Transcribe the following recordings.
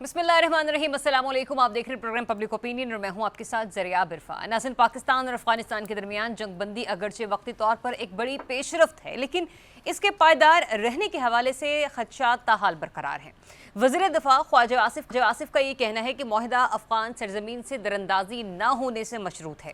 बिस्मिल्लाहिर्रहमानिर्रहीम, अस्सलाम वालेकुम। आप देख रहे हैं प्रोग्राम पब्लिक ओपिनियन और मैं हूं आपके साथ ज़रिया बिरफा। नाज़रीन, पाकिस्तान और अफगानिस्तान के दरमियान जंगबंदी अगरचे वक्ती तौर पर एक बड़ी पेशरफ्त है, लेकिन इसके पायदार रहने के हवाले से खदशात ताहाल बरकरार हैं। वज़ीर दिफा ख्वाजा आसिफ का ये कहना है कि मुआहिदा अफगान सरजमीन से दरअंदाजी न होने से मशरूत है।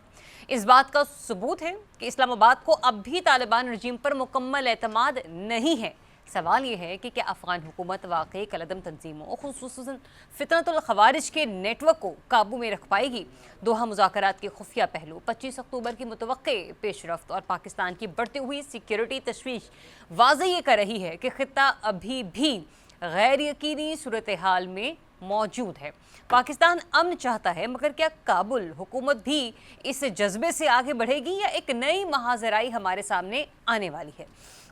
इस बात का सबूत है कि इस्लामाबाद को अब भी तालिबान रजीम पर मुकम्मल एतमाद नहीं है। सवाल ये है कि क्या अफगान हुकूमत वाकई कलदम तंजीमों खुसूसन फितनतुल खवारिज के नेटवर्क को काबू में रख पाएगी। दोहा मुज़ाकरात के खुफिया पहलू, 25 अक्टूबर की मुतवक्के पेशरफ्त और पाकिस्तान की बढ़ती हुई सिक्योरिटी तशवीश वाज़ेह ये कर रही है कि खित्ता अभी भी गैर यकीनी सूरत हाल में मौजूद है। पाकिस्तान अमन चाहता है, मगर क्या काबुल हुकूमत भी इस जज्बे से आगे बढ़ेगी या एक नई महाजराई हमारे सामने आने वाली है।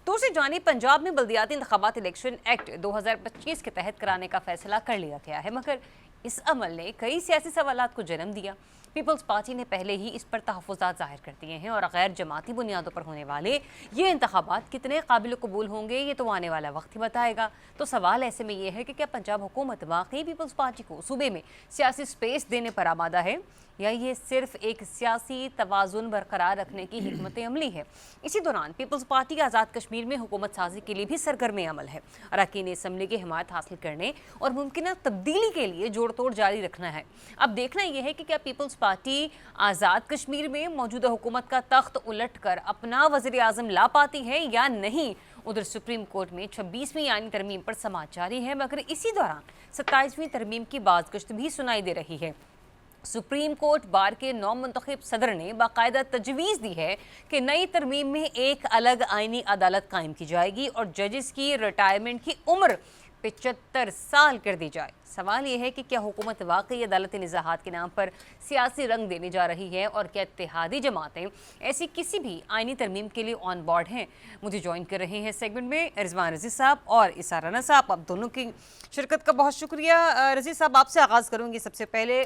दूसरी जानिब पंजाब में बल्दियाती इंतखाबात इलेक्शन एक्ट 2025 के तहत कराने का फैसला कर लिया गया है, मगर इस अमल ने कई सियासी सवालात को जन्म दिया। पीपल्स पार्टी ने पहले ही इस पर तहफ़्फ़ुज़ात ज़ाहिर कर दिए हैं और गैर जमाती बुनियादों पर होने वाले ये इंतखाबात कितने काबिल कबूल होंगे ये तो आने वाला वक्त ही बताएगा। तो सवाल ऐसे में ये है कि क्या पंजाब हुकूमत वाकई पीपल्स पार्टी को सूबे में सियासी स्पेस देने पर आमादा है या ये सिर्फ एक सियासी तवाज़ुन बरकरार रखने की हिकमत अमली है। इसी दौरान पीपल्स पार्टी आज़ाद कश्मीर में हुकूमत साजी के लिए भी सरगर्म अमल है। अरकान असम्बली की हिमायत हासिल करने और मुमकिन तब्दीली के लिए जोड़ तोड़ जारी रखना है। अब देखना यह है कि क्या पीपल्स पार्टी आज़ाद कश्मीर में मौजूदा हुकूमत का तख्त उलट कर अपना वज़ीर आज़म ला पाती है या नहीं। उधर सुप्रीम कोर्ट में 26वीं आईनी तरमीम पर समाअत जारी है, मगर इसी दौरान 27वीं तरमीम की बाज़गश्त भी सुनाई दे रही है। सुप्रीम कोर्ट बार के नौ मुंतखब सदर ने बाकायदा तजवीज़ दी है कि नई तरमीम में एक अलग आईनी अदालत कायम की जाएगी और जजेस की रिटायरमेंट की उम्र 75 साल कर दी जाए। सवाल यह है कि क्या हुकूमत वाकई अदालती निज़ाहात के नाम पर सियासी रंग देने जा रही है और क्या इत्तेहादी जमातें ऐसी किसी भी आईनी तरमीम के लिए ऑन बोर्ड हैं। मुझे ज्वाइन कर रहे हैं सेगमेंट में रिजवान रज़ी साहब और इसा राना साहब। आप दोनों की शिरकत का बहुत शुक्रिया। रज़ी साहब, आपसे आगाज़ करूँगी। सबसे पहले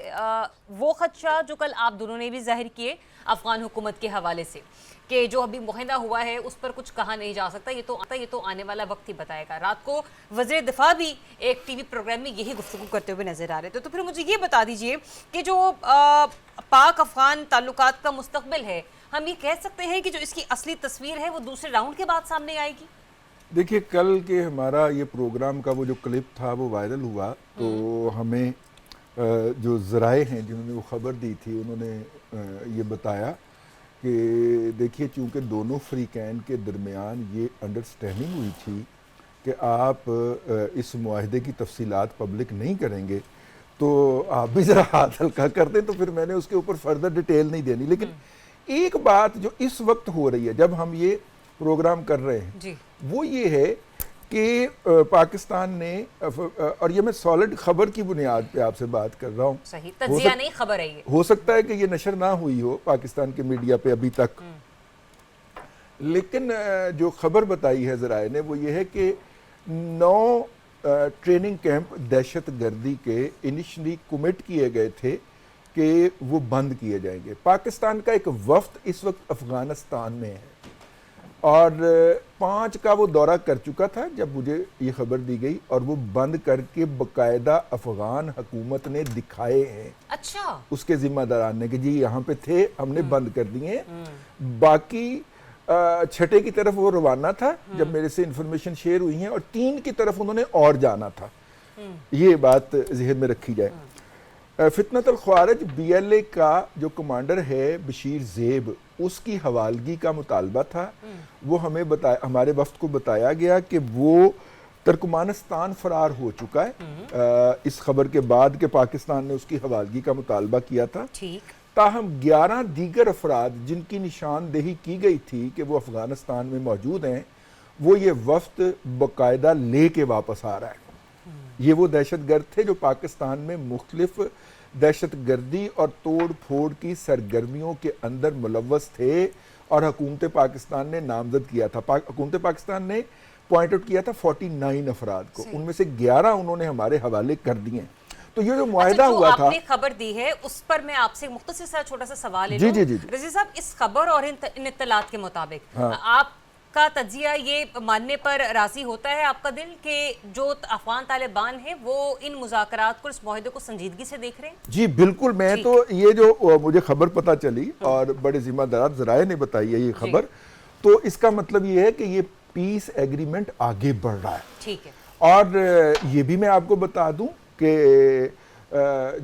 वो खदशा जो कल आप दोनों ने भी जाहिर किए अफ़गान हुकूमत के हवाले से कि जो अभी मुआहिदा हुआ है उस पर कुछ कहा नहीं जा सकता, ये तो आने वाला वक्त ही बताएगा। रात को वज़ीर दिफा भी एक टीवी प्रोग्राम में यही गुफ्तगू करते हुए नजर आ रहे थे। तो फिर मुझे ये बता दीजिए कि जो पाक अफ़गान ताल्लुकात का मुस्तकबिल है, हम ये कह सकते हैं कि जो इसकी असली तस्वीर है वो दूसरे राउंड के बाद सामने आएगी। देखिए, कल के हमारा ये प्रोग्राम का वो जो क्लिप था वो वायरल हुआ, तो हमें जो ज़राए हैं जिन्होंने वो ख़बर दी थी उन्होंने ये बताया कि देखिए, चूँकि दोनों फ्रीकैन के दरमियान ये अंडरस्टैंडिंग हुई थी कि आप इस मुआहदे की तफसीलात पब्लिक नहीं करेंगे, तो आप भी ज़रा हाथ हल्का कर दें। तो फिर मैंने उसके ऊपर फर्दर डिटेल नहीं देनी। लेकिन एक बात जो इस वक्त हो रही है जब हम ये प्रोग्राम कर रहे हैं जी, वो ये है कि पाकिस्तान ने, और ये मैं सॉलिड खबर की बुनियाद पे आपसे बात कर रहा हूँ, सही तज्जिया नहीं खबर है ये। हो सकता है कि ये नशर ना हुई हो पाकिस्तान के मीडिया पे अभी तक, लेकिन जो खबर बताई है ज़राए ने वो ये है कि 9 ट्रेनिंग कैंप दहशत गर्दी के इनिशली कमिट किए गए थे कि वो बंद किए जाएंगे। पाकिस्तान का एक वफ्द इस वक्त अफगानिस्तान में है और 5 का वो दौरा कर चुका था जब मुझे ये खबर दी गई, और वो बंद करके बकायदा अफगान हुकूमत ने दिखाए हैं। अच्छा, उसके जिम्मेदारान ने कि जी यहाँ पे थे, हमने बंद कर दिए। बाकी 6 की तरफ वो रवाना था जब मेरे से इंफॉर्मेशन शेयर हुई है, और 3 की तरफ उन्होंने और जाना था। ये बात ज़हन में रखी जाए। फितनतुल ख्वारिज BLA का जो कमांडर है बशीर ज़ेब, उसकी हवालगी का मुतालबा था। वो हमें हमारे वफ्द को बताया गया कि वो तुर्कमानिस्तान फरार हो चुका है इस खबर के बाद कि पाकिस्तान ने उसकी हवालगी का मुतालबा किया था। ठीक। ताहम 11 दीगर अफराद जिनकी निशानदेही की गई थी कि वो अफगानिस्तान में मौजूद हैं, वो ये वफ्द बाकायदा ले के वापस आ रहा है। ये वो दहशत गर्द थे जो पाकिस्तान में मुख्तलिफ दहशत गर्दी और तोड़ फोड़ की सरगर्मियों के अंदर मुलव्वस थे, और हुकूमत पाकिस्तान ने नामजद किया था। हुकूमत पाकिस्तान ने पॉइंट आउट किया था 49 अफराद को, उनमें से 11 उन्होंने हमारे हवाले कर दिए। तो ये जो मुआहिदा हुआ था, आपने खबर दी है उस पर मैं आपसे मुख्तसर सा छोटा सा सवाल है। जी जी जी रज़ी साहब, इस खबर और इन इत्तलात के मुताबिक आप का तजिया ये मानने पर राजी होता है आपका दिल कि जो अफगान तालिबान है वो इन मुज़ाकरात को, इस मुआहदे को संजीदगी से देख रहे हैं? जी बिल्कुल। मैं तो ये जो मुझे खबर पता चली और बड़े जिम्मेदार जराए ने बताई है ये खबर, तो इसका मतलब ये है कि ये पीस एग्रीमेंट आगे बढ़ रहा है। ठीक है। और ये भी मैं आपको बता दूं कि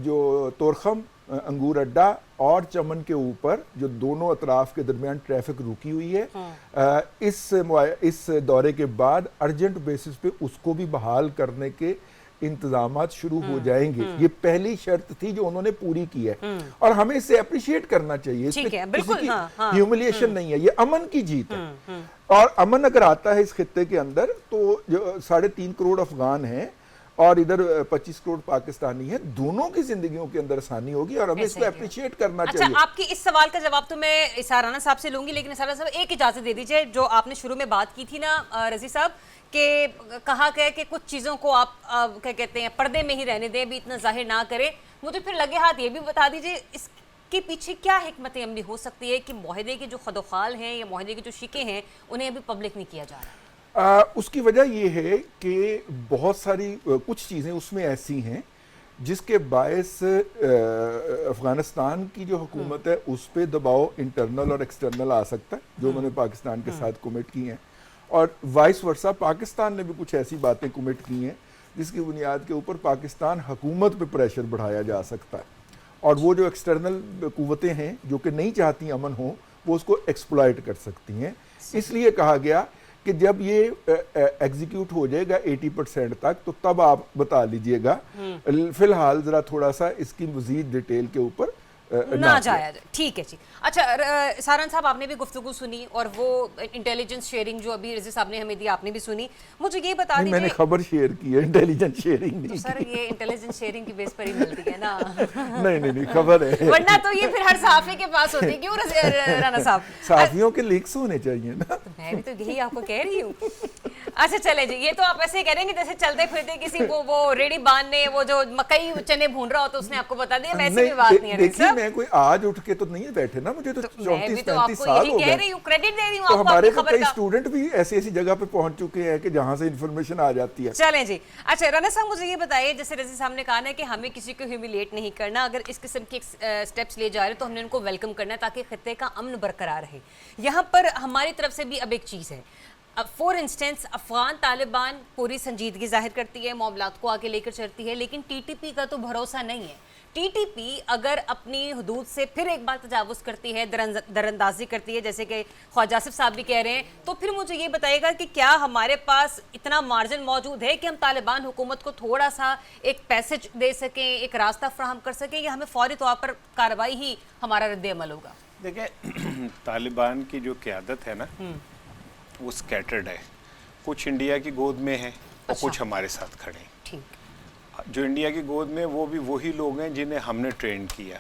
जो तोरखम अंगूर अड्डा और चमन के ऊपर जो दोनों अतराफ के दरमियान ट्रैफिक रुकी हुई है, इस दौरे के बाद अर्जेंट बेसिस पे उसको भी बहाल करने के इंतजामात शुरू हो जाएंगे। ये पहली शर्त थी जो उन्होंने पूरी की है और हमें इसे अप्रिशिएट करना चाहिए। ठीक है, बिल्कुल। ह्यूमिलिएशन नहीं है, ये अमन की जीत है। और अमन अगर आता है इस खित्ते के अंदर तो जो 3.5 करोड़ अफगान हैं और इधर 25 करोड़ पाकिस्तानी है, दोनों की जिंदगियों के अंदर आसानी होगी और हमें इसको अप्रिशिएट करना चाहिए। अच्छा, आपकी इस सवाल का जवाब तो मैं इसार राना साहब से लूंगी, लेकिन इसार राना साहब एक इजाजत दे दीजिए। जो आपने शुरू में बात की थी ना रजी साहब, कि कहा गया कि कुछ चीज़ों को आप क्या कहते हैं पर्दे में ही रहने दें, भी इतना जाहिर ना करें, मुझे फिर लगे हाथ ये भी बता दीजिए इसके पीछे क्या हिकमत अमली हो सकती है कि मुआहदे की जो खदोखाल हैं या मुआहदे की जो शिकें हैं उन्हें अभी पब्लिक नहीं किया जा रहा? उसकी वजह यह है कि बहुत सारी कुछ चीज़ें उसमें ऐसी हैं जिसके बायस अफगानिस्तान की जो हुकूमत है उस पर दबाव इंटरनल और एक्सटर्नल आ सकता है, जो उन्होंने पाकिस्तान के साथ कमिट की हैं, और वाइस वर्सा पाकिस्तान ने भी कुछ ऐसी बातें कमिट की हैं जिसकी बुनियाद के ऊपर पाकिस्तान हुकूमत पे प्रेशर बढ़ाया जा सकता है। और वो जो एक्सटर्नल कुव्वतें हैं जो कि नहीं चाहती अमन हो, वो उसको एक्सप्लॉइट कर सकती हैं। इसलिए कहा गया कि जब ये एग्जीक्यूट हो जाएगा 80% तक, तो तब आप बता लीजिएगा। फिलहाल जरा थोड़ा सा इसकी मजीद डिटेल के ऊपर ना जाया जाए। ठीक है जी। अच्छा सारन साहब, आपने भी गुफ्तगू सुनी और वो इंटेलिजेंस शेयरिंग जो अभी रज़ी साहब ने हमें दी आपने भी सुनी। मुझे ये बता दीजिए, मैंने खबर शेयर की है, इंटेलिजेंस शेयरिंग नहीं। तो सर ये इंटेलिजेंस शेयरिंग की बेस पर ही मिलती है ना? नहीं खबर है, वरना तो ये फिर हर सहाफ़ी के पास होती है। क्यों राना साहब? सहाफ़ियों के लीक्स होने चाहिए ना। तो मैं भी तो यही आपको कह रही हूँ। अच्छा चले जी, ये तो आप ऐसे कह रहे हैं कि जैसे चलते फिरते किसी को वो रेडी बांध ने वो जो मकई चने भून रहा हो तो उसने आपको बता दिया, वैसे भी बात नहीं है। देखिए मैं कोई आज उठ के तो नहीं बैठे ना, मुझे तो 34-35 साल हो गए। क्रेडिट दे रही हूँ तो आपको। हमारे तो कई स्टूडेंट भी ऐसी ऐसी जगह पे पहुंच चुके हैं कि जहां से इंफॉर्मेशन आ जाती है। चलें जी। अच्छा राना साहब, मुझे ये बताइए, जैसे रज़ी साहब ने कहा ना कि हमें किसी को ह्यूमिलिएट नहीं करना, अगर इस किस्म के स्टेप्स लिए जा रहे हैं तो हमने उनको वेलकम करना है ताकि खित्ते का अमन बरकरार रहे। यहाँ पर हमारी तरफ से भी अब एक चीज़ है, फॉर इंस्टेंस अफगान तालिबान पूरी संजीदगी जाहिर करती है, मामलात को आगे लेकर चलती है, लेकिन टीटीपी का तो भरोसा नहीं है। टीटीपी अगर अपनी हदूद से फिर एक बार तजावुज करती है, दरअंदाजी करती है, जैसे कि ख्वाजा आसिफ साहब भी कह रहे हैं, तो फिर मुझे ये बताइएगा कि क्या हमारे पास इतना मार्जिन मौजूद है कि हम तालिबान हुकूमत को थोड़ा सा एक पैसेज दे सकें, एक रास्ता फ्राहम कर सकें, या हमें फौरी तौर पर कार्रवाई ही हमारा रद्द अमल होगा? देखिए तालिबान की जो क़यादत है ना वो स्कैटर्ड है, कुछ इंडिया की गोद में है और कुछ हमारे साथ खड़े हैं। ठीक। जो इंडिया की गोद में वो भी वही लोग हैं जिन्हें हमने ट्रेन किया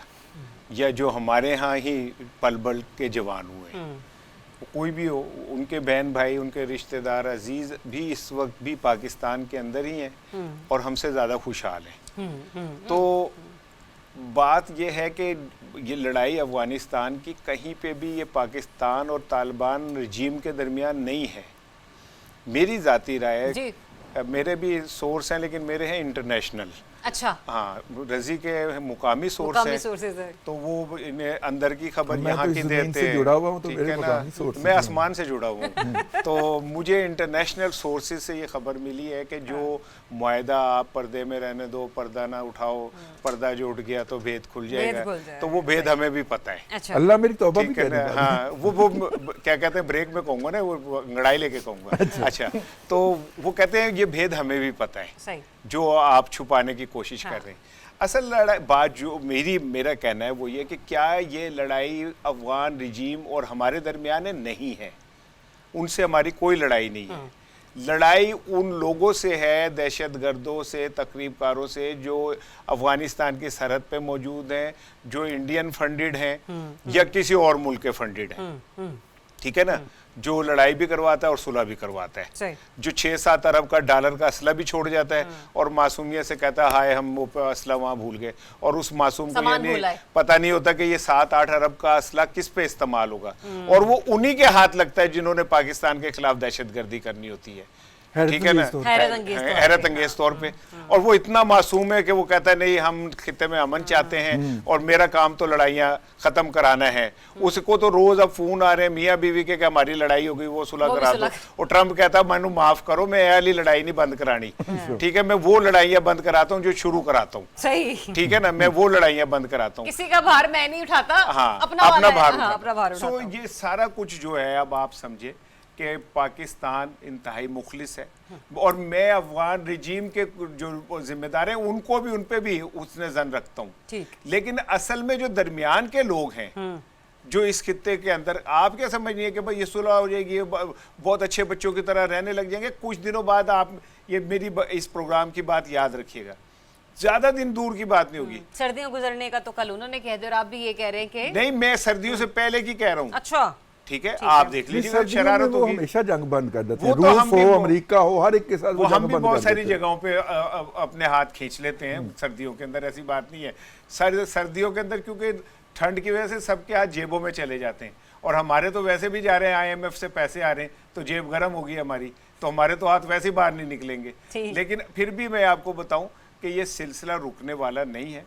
या जो हमारे यहाँ ही पल बल के जवान हुए। कोई भी हो, उनके बहन भाई, उनके रिश्तेदार अजीज भी इस वक्त भी पाकिस्तान के अंदर ही हैं और हमसे ज़्यादा खुशहाल हैं। तो बात यह है कि ये लड़ाई अफ़गानिस्तान की कहीं पे भी ये पाकिस्तान और तालिबान रजीम के दरमियान नहीं है। मेरी ज़ाती राय है, मेरे भी सोर्स हैं लेकिन मेरे हैं इंटरनेशनल। अच्छा। हाँ, रजी के मुकामी सोर्स हैं, तो वो इन्हें अंदर की खबर यहाँ की देते हैं, ठीक है ना। मैं आसमान से जुड़ा हुआ हूँ तो मुझे इंटरनेशनल सोर्सेज से ये खबर मिली है कि जो मुआहदा आप पर्दे में रहने दो, पर्दा ना उठाओ, पर्दा जो उठ गया तो भेद खुल जाएगा, तो वो भेद हमें भी पता है। अच्छा। अल्लाह मेरी तौबा भी करे। हाँ, वो क्या कहते हैं, ब्रेक में कहूँगा ना, वो अंगड़ाई लेके कहूँगा। अच्छा, तो वो कहते हैं ये भेद हमें भी पता है जो आप छुपाने की कोशिश कर रहे हैं। असल लड़ाई बात जो मेरा कहना है वो ये कि क्या ये लड़ाई अफगान रिजीम और हमारे दरमियान नहीं है, उनसे हमारी कोई लड़ाई नहीं है। लड़ाई उन लोगों से है, दहशतगर्दों से, तकरीबकारों से जो अफगानिस्तान की सरहद पे मौजूद हैं, जो इंडियन फंडेड हैं या किसी और मुल्क के फंडेड हैं, ठीक है ना। जो लड़ाई भी करवाता है और सुलह भी करवाता है, सही। जो 6-7 अरब का डॉलर का असला भी छोड़ जाता है और मासूमियत से कहता है हाय हम वो असला वहां भूल गए, और उस मासूम को सामान यानी भूला है। पता नहीं होता कि ये 7-8 अरब का असला किस पे इस्तेमाल होगा, और वो उन्हीं के हाथ लगता है जिन्होंने पाकिस्तान के खिलाफ दहशतगर्दी करनी होती है, ठीक है ना, हैरत अंगेज तौर पे। और वो इतना मासूम है कि वो कहता है नहीं हम खिते में अमन चाहते हैं और मेरा काम तो लड़ाइयाँ खत्म कराना है। उसको तो रोज अब फोन आ रहे हैं मियाँ बीवी के कि हमारी लड़ाई हो गई, वो सुलह करा दो, और ट्रम्प कहता है मैनू माफ करो मैं ये वाली लड़ाई नहीं बंद करानी, ठीक है, मैं वो लड़ाइयाँ बंद कराता हूँ जो शुरू कराता हूँ, सही, ठीक है ना, मैं वो लड़ाइयाँ बंद कराता हूँ, किसी का भार मैं नहीं उठाता, हाँ अपना भार सो ये सारा कुछ जो है अब आप समझे कि पाकिस्तान इंतहाई मुखलिस है, और मैं अफगान रिजीम के जो जिम्मेदार हैं उनको भी, उन पे भी उसने जन रखता हूँ, लेकिन असल में जो दरमियान के लोग हैं जो इस खित्ते के अंदर, आप क्या समझिए कि भाई ये सुलह हो जाएगी, ये बहुत अच्छे बच्चों की तरह रहने लग जाएंगे, कुछ दिनों बाद आप ये मेरी इस प्रोग्राम की बात याद रखिएगा, ज्यादा दिन दूर की बात नहीं होगी। सर्दियों गुजरने का तो कल उन्होंने कह दिया और आप भी ये कह रहे हैं कि नहीं, मैं सर्दियों से पहले की कह रहा हूँ। अच्छा, ठीक है, आप देख लीजिए शरारत वो होगी, हमेशा जंग बंद कर देते वो हैं, तो रूस हम भी हो अमेरिका हो हर एक के साथ वो हम भी बहुत सारी जगह जगहों पे अपने हाथ खींच लेते हैं सर्दियों के अंदर, ऐसी बात नहीं है। सर्दियों के अंदर क्योंकि ठंड की वजह से सबके हाथ जेबों में चले जाते हैं, और हमारे तो वैसे भी जा रहे हैं, IMF से पैसे आ रहे हैं, तो जेब गर्म होगी हमारी, तो हमारे तो हाथ वैसे ही बाहर नहीं निकलेंगे। लेकिन फिर भी मैं आपको बताऊं कि ये सिलसिला रुकने वाला नहीं है।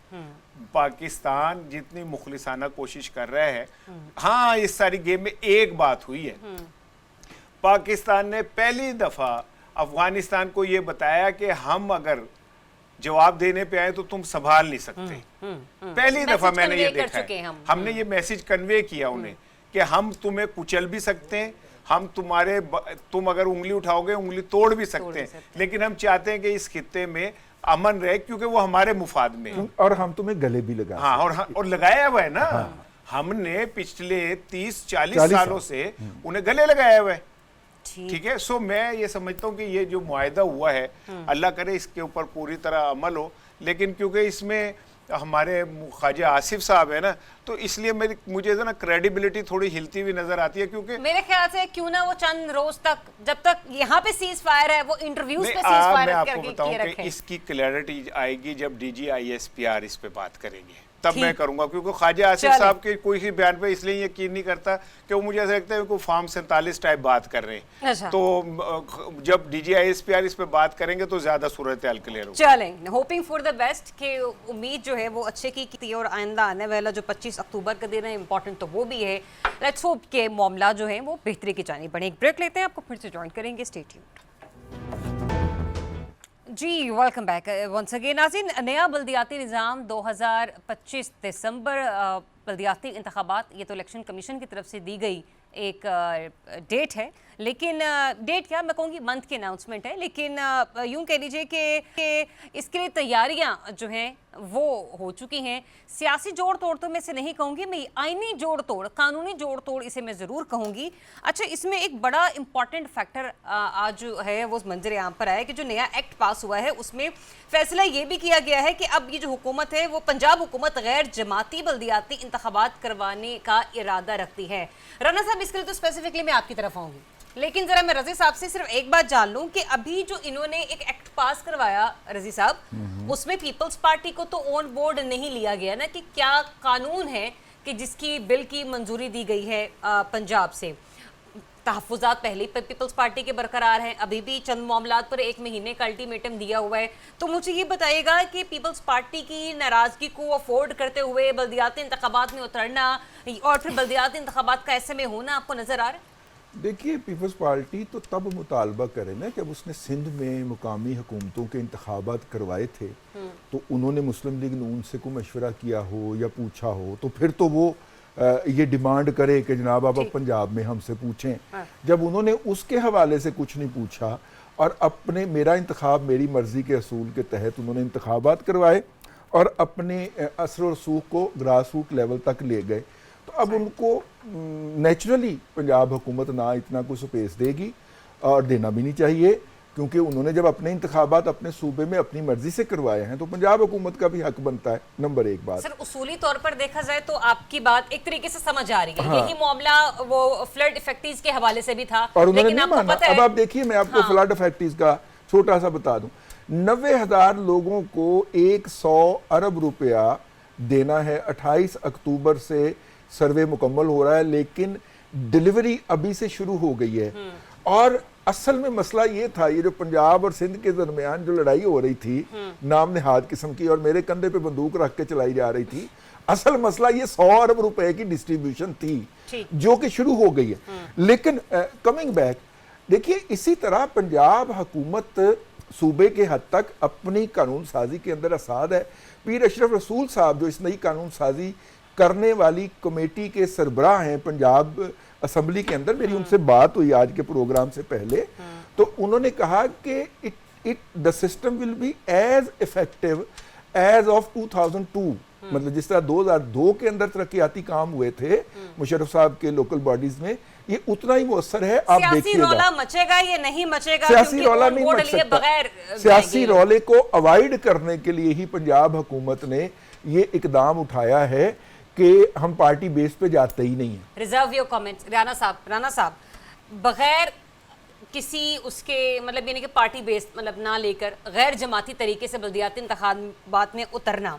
पाकिस्तान जितनी मुखलिसाना कोशिश कर रहा है, हाँ इस सारी गेम में एक बात हुई है, पाकिस्तान ने पहली दफा अफगानिस्तान को ये बताया कि हम अगर जवाब देने पे आए तो तुम संभाल नहीं सकते। पहली दफा मैंने ये देखा है, हमने ये मैसेज कन्वे किया उन्हें कि हम तुम्हें कुचल भी सकते हैं, हम तुम अगर उंगली उठाओगे उंगली तोड़ भी सकते हैं, लेकिन हम चाहते हैं कि इस खित्ते में अमन रहे क्योंकि वो हमारे मुफाद में है, और हम तुम्हें गले भी लगा, हाँ, और लगाया हुआ है ना, हमने पिछले 30-40 सालों से उन्हें गले लगाया हुआ है, ठीक है। सो मैं ये समझता हूँ कि ये जो मुआहदा हुआ है, अल्लाह करे इसके ऊपर पूरी तरह अमल हो, लेकिन क्योंकि इसमें हमारे ख्वाजा आसिफ साहब है ना, तो इसलिए मुझे ना क्रेडिबिलिटी थोड़ी हिलती हुई नजर आती है, क्योंकि मेरे ख्याल से क्यों ना वो चंद रोज तक, जब तक यहाँ पे सीज फायर है, वो इंटरव्यूज पे सीज फायर करके किए रखे। इसकी क्लैरिटी आएगी जब DG ISPR इस पे बात करेंगे, तब मैं करूंगा, क्योंकि ख्वाजा आसिफ साहब के कोई ही बयान पे इसलिए यकीन नहीं करता कि वो मुझे ऐसा लगता है कि फॉर्म 47 टाइप बात कर रहे हैं। अच्छा। तो जब DG ISPR इस पे बात करेंगे तो ज्यादा सूरत हाल क्लियर होगी। चलें, होपिंग फॉर द बेस्ट, कि उम्मीद जो है वो अच्छे की थी, और आइंदा आने वाला जो 25 अक्टूबर का दिन है इंपॉर्टेंट तो वो भी है। लेट्स होप के मामला जो है वो बेहतरी की जानी बढ़े। एक ब्रेक लेते हैं, आपको फिर से ज्वाइन करेंगे, स्टे ट्यून्ड। जी वेलकम बैक वंस अगेन। नाज़रीन, नया बल्दियाती निज़ाम 2025 दिसंबर बल्दियाती इंतखाबात, ये तो इलेक्शन कमीशन की तरफ से दी गई एक डेट है, लेकिन डेट क्या मैं कहूँगी मंथ की अनाउंसमेंट है, लेकिन यूँ कह लीजिए कि इसके लिए तैयारियाँ जो हैं वो हो चुकी हैं। सियासी जोड़ तोड़ तो मैं इसे नहीं कहूँगी, मैं आईनी जोड़ तोड़, कानूनी जोड़ तोड़ इसे मैं ज़रूर कहूँगी। अच्छा, इसमें एक बड़ा इंपॉर्टेंट फैक्टर आज जो है वो मंजर आम पर आया कि जो नया एक्ट पास हुआ है उसमें फैसला ये भी किया गया है कि अब ये जो हुकूमत है वो पंजाब हुकूमत गैर जमाती बल्दियाती इंतखाबात करवाने का इरादा रखती है। राना साहब, इसके लिए तो स्पेसिफिकली मैं आपकी तरफ आऊँगी, लेकिन जरा मैं रजी साहब से सिर्फ एक बात जान लूं कि अभी जो इन्होंने एक एक्ट पास करवाया रजी साहब, उसमें पीपल्स पार्टी को तो ऑन बोर्ड नहीं लिया गया ना, कि क्या कानून है कि जिसकी बिल की मंजूरी दी गई है पंजाब से। तहफ़्फ़ुज़ात पहले ही पीपल्स पार्टी के बरकरार हैं, अभी भी चंद मामलात पर 1 महीने का अल्टीमेटम दिया हुआ है। तो मुझे ये बताइएगा कि पीपल्स पार्टी की नाराज़गी को अफोर्ड करते हुए बल्दियाती इंतखाबात में उतरना और फिर बल्दियाती इंतखाबात का ऐसे में होना आपको नज़र आ रहा है? देखिए, पीपल्स पार्टी तो तब मुतालबा करे ना जब उसने सिंध में मुकामी हुकूमतों के इंतखाबात करवाए थे, तो उन्होंने मुस्लिम लीग नून से कोई मशवरा किया हो या पूछा हो, तो फिर तो वो ये डिमांड करे कि जनाब आप पंजाब में हमसे पूछें। जब उन्होंने उसके हवाले से कुछ नहीं पूछा और अपने मेरा इंतखाब मेरी मर्जी के असूल के तहत उन्होंने इंतखाबात करवाए और अपने असर और रसूख को ग्रास रूट लेवल तक ले गए, तो अब उनको नेचुरली पंजाब हुकूमत ना इतना कोई स्पेस देगी और देना भी नहीं चाहिए, क्योंकि उन्होंने जब अपने इंतखाबात अपने सूबे में अपनी मर्जी से करवाए हैं तो पंजाब हुकूमत का भी हक बनता है। नंबर एक बात। सर उसूली तौर पर देखा जाए तो आपकी बात एक तरीके से समझ आ रही है। हाँ। यही मामला वो फ्लड इफेक्टीज के हवाले से भी था और उन्होंने लेकिन नहीं माना। अब आप देखिए, मैं आपको फ्लड इफेक्टीज का छोटा सा बता दूं, 90,000 लोगों को 100 अरब रुपया देना है। 28 अक्टूबर से सर्वे मुकम्मल हो रहा है, लेकिन डिलीवरी अभी से शुरू हो गई है। और असल में मसला ये था, ये जो पंजाब और सिंध के दरमियान जो लड़ाई हो रही थी नाम नेहाद किस्म की, और मेरे कंधे पे बंदूक रख के चलाई जा रही थी, असल मसला ये 100 अरब रुपए की डिस्ट्रीब्यूशन थी जो कि शुरू हो गई है। लेकिन कमिंग बैक, देखिए इसी तरह पंजाब हुकूमत सूबे के हद तक अपनी कानून साजी के अंदर आसाद है। पीर अशरफ रसूल साहब जो इस नई कानून साजी करने वाली कमेटी के सरबराह हैं पंजाब असम्बली के अंदर, मेरी उनसे बात हुई आज के प्रोग्राम से पहले, तो उन्होंने कहा कि the system will be as effective as of 2002। मतलब जिस तरह 2002 के अंदर तरक्याती काम हुए थे मुशर्रफ साहब के लोकल बॉडीज में, ये उतना ही मुअस्सर है। आप देखिएगा रौला मचेगा ये नहीं मचेगा, सियासी रौला नहीं मच सकता। सियासी रौले को अवॉइड करने के लिए ही पंजाब हुकूमत ने ये इकदाम उठाया है कि हम पार्टी बेस पे जाते ही नहीं है। Reserve your comments. राना साहब बगैर किसी उसके मतलब यानी कि पार्टी बेस मतलब ना लेकर गैर जमाती तरीके से बल्दियाती इंतखाबात में उतरना,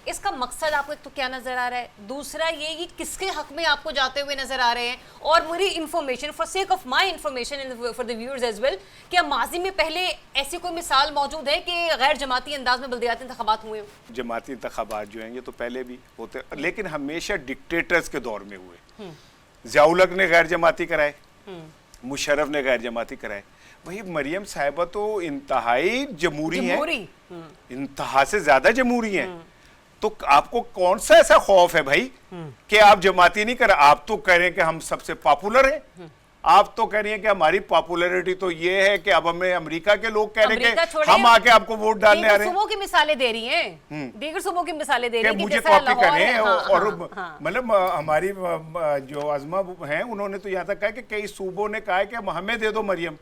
इसका मकसद आपको एक तो क्या नजर आ रहा है, दूसरा ये कि किसके हक में आपको जाते हुए नजर आ रहे हैं, और मेरी information for sake of my information for the viewers as well, क्या माजी में पहले ऐसी कोई मिसाल मौजूद है कि गैर जमाती अंदाज में बल्दियाती इंतखाबात हुए? जमाती इंतखाबात जो हैं ये तो पहले भी होते, लेकिन हमेशा डिक्टेटर्स के दौर में हुए। ज़ियाउल हक ने गैर जमाती कराए, मुशर्रफ ने गैर जमाती कराए। वही मरियम साहिबा तो इंतहाई जमहूरी हैं, इंतहा से ज्यादा जमहूरी हैं। तो आपको कौन सा ऐसा खौफ है भाई कि आप जमाती नहीं कर? आप तो कह रहे हैं कि हम सबसे पॉपुलर हैं, आप तो कह रही हैं कि हमारी पॉपुलैरिटी तो ये है कि अब हमें अमेरिका के लोग कह रहे हैं कि हम आके आपको वोट डालने आ रहे हैं। सूबों की मिसालें दे रही हैं, दीगर सूबों की मिसालें दे रही हैं कि मुझे कॉपी करें। और मतलब हमारी जो आजमा हैं उन्होंने तो यहाँ तक कहा कि कई सूबों ने कहा है कि हमें दे दो मरियम,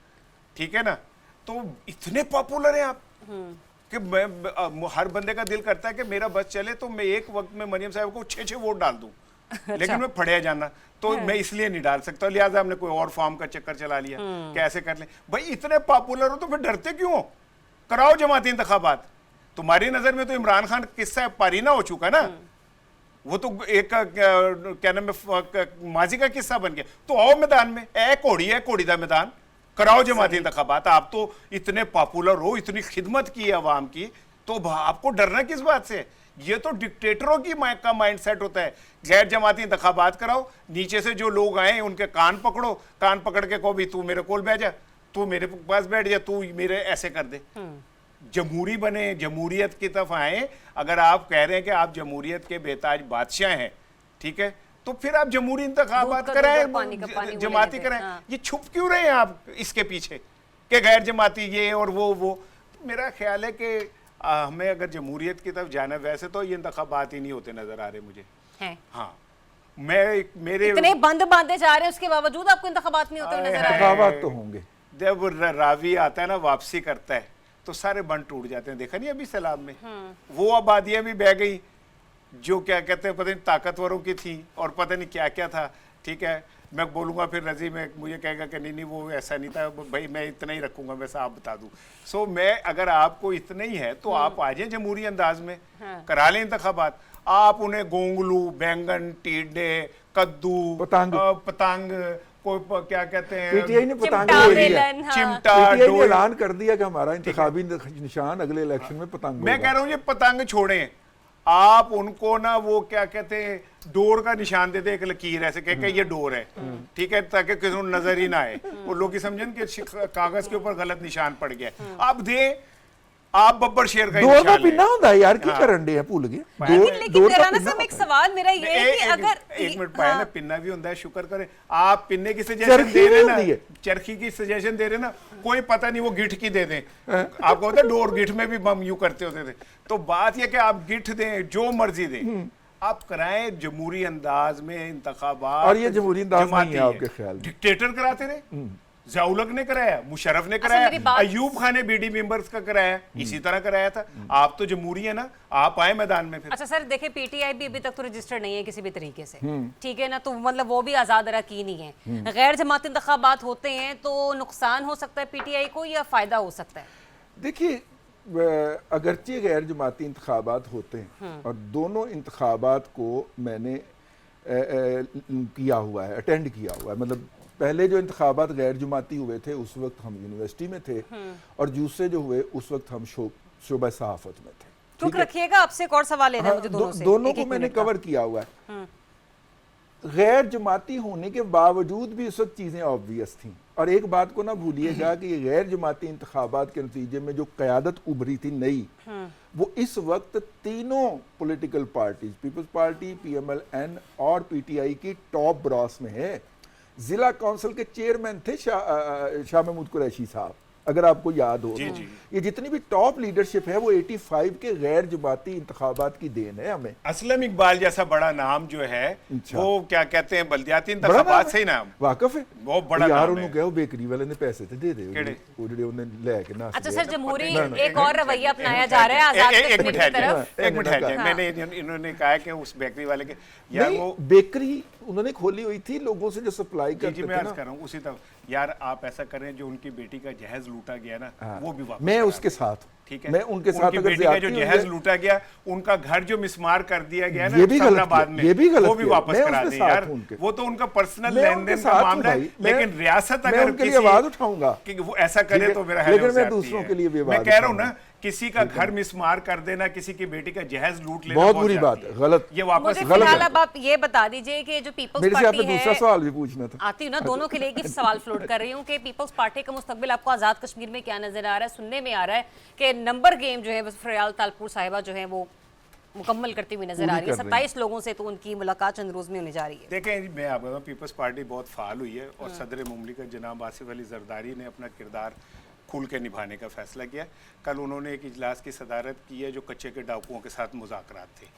ठीक है ना। तो इतने पॉपुलर हैं आप कि मैं हर बंदे का दिल करता है कि मेरा बस चले तो मैं एक वक्त में मरियम साहब को 6 वोट डाल दूं। लेकिन मैं फड़िया जाना तो मैं इसलिए नहीं डाल सकता, लिहाजा हमने कोई और फॉर्म का चक्कर चला लिया कि ऐसे कर ले। भाई इतने पॉपुलर हो तो फिर डरते क्यों हो? कराओ जमाती इंतखाबात। तुम्हारी नजर में तो इमरान खान किस्सा पारीना हो चुका ना, वो तो एक क्या नाम है माजी का किस्सा बन गया। तो आओ मैदान में, घोड़ी है घोड़ी का मैदान, कराओ जमाती इंतखाबात। आप तो इतने पॉपुलर हो, इतनी खिदमत की है अवाम की, तो आपको डरना किस बात से? ये तो डिक्टेटरों की का माइंडसेट होता है। गैर जमाती इंतखाबात कराओ, नीचे से जो लोग आए उनके कान पकड़ो, कान पकड़ के कहो भी तू मेरे कोल बैठ जा, तू मेरे पास बैठ जा, तू मेरे ऐसे कर दे। जमहूरी बने, जमहूरियत की तरफ आए। अगर आप कह रहे हैं कि आप जमहूरियत के बेताज बादशाह हैं, ठीक है, तो फिर आप जमहूरी इंतखाबात कराएं, जमाती कराएं। ये छुप क्यों रहे हैं आप इसके पीछे कि गैर जमाती ये और वो? मेरा ख्याल है कि हमें अगर जमहूरियत की तरफ जाना, वैसे तो ये इंतखाबात ही नहीं होते नजर आ रहे मुझे। हाँ, मेरे इतने बंद बांधे जा रहे हैं उसके बावजूद आपको इंतखाबात नहीं होते नजर आ रहे? इंतखाबात तो होंगे। जब रावी आता है ना, वापसी करता है, तो सारे बंद टूट जाते हैं। देखा नहीं अभी सैलाब में वो आबादियां भी बह गई जो क्या कहते हैं पता नहीं ताकतवरों की थी और पता नहीं क्या क्या था। ठीक है, मैं बोलूँगा फिर रजी में मुझे कहेगा कि नहीं वो ऐसा नहीं था भाई, मैं इतना ही रखूँगा, मैं साफ बता दूँ। सो मैं अगर आपको इतना ही है तो आप आ जाए जमहूरी अंदाज में, करा लें इंतखाबात। आप उन्हें गोंगलू, बैंगन, टिड्डे, कद्दू, पतंग कोई क्या कहते हैं, पीटीआई ने पतंग चिमटा ऐलान कर दिया कि हमारा इंतखाबी निशान अगले इलेक्शन में पतंग। मैं कह रहा हूँ ये पतंग छोड़ें, आप उनको ना वो क्या कहते हैं डोर का निशान देते, एक लकीर ऐसे कह के ये डोर है, ठीक है, ताकि किसी को नजर ही ना आए, वो लोग समझें कि कागज के ऊपर गलत निशान पड़ गया। आप दे, आप बब्बर शेर का डोर का पिन्ना होता है यार, की करन दे भूल गए। लेकिन राना साहब एक सवाल मेरा ये है कि अगर एक मिनट पाया ना, पिन्ना भी होता है, शुक्र करें आप पिन्ने की सजेशन दे रहे ना, चरखी की सजेशन दे रहे ना, कोई पता नहीं वो गिठ की दे दें। आपको होता है डोर गिठ में भी हम यूं करते होते थे। तो बात यह कि आप गिठ दें, जो मर्जी दें, आप कराएं जमहूरी अंदाज में इंतखाबात। और ये जमहूरी अंदाज नहीं है आपके ख्याल में? डिक्टेटर कराते रहे, ज़िया-उल-हक ने कराया, मुशर्रफ ने मेरी कराया, बात- अयूब खान ने बीडी मेंबर्स का कराया, इसी तरह कराया था। आप तो जमहूरी है ना, आप आए मैदान में फिर। अच्छा सर, देखिए पीटीआई भी अभी तक तो रजिस्टर्ड नहीं है किसी भी तरीके से, ठीक है ना, तो मतलब वो भी आज़ाद अरकान ही है। गैर जमाती इंतखाबात होते हैं तो नुकसान हो सकता है पीटीआई को या फ़ायदा हो सकता है? देखिए, अगरचे गैर जमाती इंतखाबात होते हैं और दोनों इंतखाबात को मैंने किया हुआ है, अटेंड किया हुआ है। मतलब पहले जो इंतखाबात गैर जमाती हुए थे उस वक्त हम यूनिवर्सिटी में थे और दूसरे जो हुए उस वक्त हम शोबा सहाफत में थे। रुक रखिएगा, आपसे एक और सवाल लेना है मुझे दोनों से। दोनों एक को एक मैंने मिनट का। कवर किया हुआ है। गैर जमाती होने के बावजूद भी उस वक्त चीज़ें ऑब्वियस थी। और एक बात को ना भूलिएगा कि गैर जमाती इंतखाबात के नतीजे में जो क़यादत उभरी थी नई, वो इस वक्त तीनों political parties, Peoples Party, PMLN और PTI की टॉप ब्रॉस में है। जिला काउंसिल के चेयरमैन थे शाह महमूद कुरैशी साहब, अगर आपको याद हो। जी, जी। ये जितनी भी टॉप लीडरशिप है वो 85 के गैर जमाती इंतखाबात की देन है हमें। असलम इकबाल जैसा बड़ा नाम जो है, अच्छा। वो क्या कहते हैं, बल्दियाती बड़ा नाम इंतखाबात है। सही नाम, वाकफ है, बहुत बड़ा यार नाम है। उन्होंने कहा बेकरी वाले ने पैसे तो दे दे केड़े? वो ਜਿਹੜੇ ਉਹਨੇ ਲੈ ਕੇ ਨਾ अच्छा सर, जमहूरी ना, ना, एक और रवैया अपनाया जा रहा है आज़ाद एक कश्मीर मिनट की ठहर तरफ। जाए, एक मिनट ठहर जाए। हाँ। मैंने इन्होंने कहा कि उस बेकरी वाले के यार नहीं, वो बेकरी उन्होंने खोली हुई थी लोगों से जो सप्लाई जी करते मैं थे अर्ज ना। कर रहा हूँ उसी तरह। यार आप ऐसा करें, जो उनकी बेटी का जहेज लूटा गया ना, हाँ। वो भी वापस मैं करा उसके दें। साथ हूँ। ठीक है, मैं उनके साथ उनकी अगर बेटी का जो ज्यादती हुई जहेज है- लूटा गया, उनका घर जो मिसमार कर दिया गया ना ये भी गलत सफराबाद किया, में, ये भी गलत वो भी किया। वापस मैं करा उसके दें साथ यार। हूं उनके। वो तो उनका पर्सनल मैं लेन उनके देन का साथ हूं मामला है, भाई। मैं- लेकिन रियासत मैं अगर उनके लिए किसी- आवाज उठाऊंगा कि वो ऐसा ठीक करे है, तो मेरा लेकिन हैरत मैं आती दूसरों है। के लिए भी मैं आवाज कह रहा हूँ उठाऊंगा। ना, किसी का घर मिसमार कर देना, किसी की बेटी का जहेज लूट लेना बहुत बुरी ज्यादती बात है, गलत। ये वापस मुझे गलत फिलहाल है। अब आप ये बता दीजिए कि जो पीपल्स मेरे से पार्टी आपने दूसरा है, सवाल भी पूछना था। आती हूँ ना, दोनों के लिए एक ही सवाल फ्लोट कर रही हूँ कि पीपल्स पार्टी का मुस्तकबिल आपको आज़ाद कश्मीर में क्या नजर आ रहा है? सुनने में आ रहा है कि नंबर गेम जो है फरियाल तालपुर साहिबा जो है वो मुकम्मल करती हुई नजर आ रही है। कर रही 27 लोगों से तो उनकी मुलाकात चंद रोज में होने जा रही है। देखें, मैं आपको बताऊं, पीपल्स पार्टी बहुत फाल हुई है और सदर मुमलिकत जनाब आसिफ अली जरदारी ने अपना किरदार खुल के निभाने का फैसला किया। कल उन्होंने एक इजलास की सदारत की है जो कच्चे के डाकुओं के साथ मुज़ाकरात थे।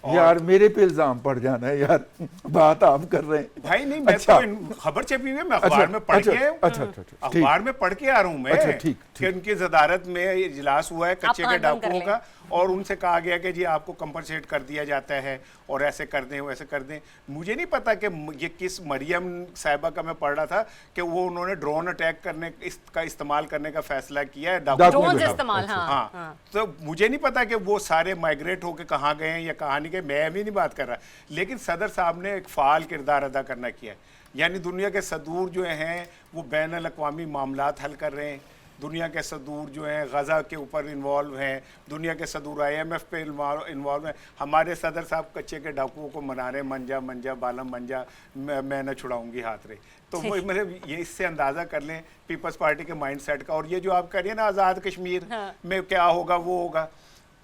और यार मेरे पे इल्जाम पड़ जाना है यार, बात आप कर रहे हैं। भाई नहीं, मैं अच्छा। तो खबर छपी हुई है, मैं अखबार में पढ़ के आया हूं। अच्छा, अखबार में पढ़ के आ रहा हूं मैं। अच्छा, ठीक, कि उनकी जदारत में इजलास हुआ है कच्चे के कान बंद कर डाकुओं लें। का, और उनसे कहा गया कि जी आपको कंपनसेट कर दिया जाता है और ऐसे कर दें वैसे कर दें। मुझे नहीं पता कि ये किस मरियम साहिबा का मैं पढ़ रहा था कि वो उन्होंने ड्रोन अटैक करने का इस्तेमाल करने का फैसला किया है डाकुओं डाकुओं ड्रोन के साथ। इस्तेमाल, अच्छा। हाँ, हाँ, तो मुझे नहीं पता कि वो सारे माइग्रेट होके कहाँ गए हैं या कहाँ नहीं गए, मैं भी नहीं बात कर रहा। लेकिन सदर साहब ने एक फ़ाल किरदार अदा करना किया है। यानी दुनिया के सदूर जो हैं वो बैन अल-अक़वामी मामलात हल कर रहे हैं। दुनिया के सदूर जो हैं गज़ा के ऊपर इन्वॉल्व हैं, दुनिया के सदूर IMF पे इन्वॉल्व हैं। हमारे सदर साहब कच्चे के डाकुओं को मना रहे, मंजा मंजा बालम मंजा, मैं न छुड़ाऊंगी हाथ रे। तो वो मतलब ये इससे अंदाज़ा कर लें पीपल्स पार्टी के माइंड सेट का। और ये जो आप करिए ना आज़ाद कश्मीर में क्या होगा वो होगा,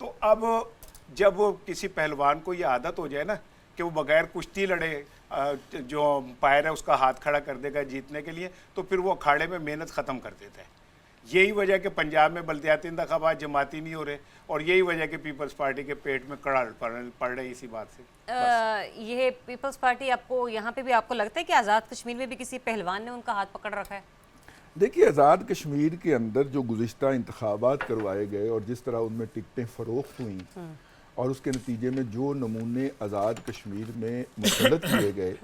तो अब जब किसी पहलवान को ये आदत हो जाए ना कि वो बगैर कुश्ती लड़े, जो अंपायर है उसका हाथ खड़ा कर देगा जीतने के लिए, तो फिर वो अखाड़े में मेहनत ख़त्म कर देता है। यही वजह कि पंजाब में बल्दियाती इंतखाबात जमाती नहीं हो रहे, और यही वजह कि पीपल्स पार्टी के पेट में कड़ा पड़ रही इसी बात से। ये पीपल्स पार्टी आपको यहाँ पे भी आपको लगता है कि आज़ाद कश्मीर में भी किसी पहलवान ने उनका हाथ पकड़ रखा है? देखिए, आज़ाद कश्मीर के अंदर जो गुज़िश्ता इंतखाबात करवाए गए और जिस तरह उनमें टिकटें फ़रोख्त हुई और उसके नतीजे में जो नमूने आज़ाद कश्मीर में मुसल्लत किए गए,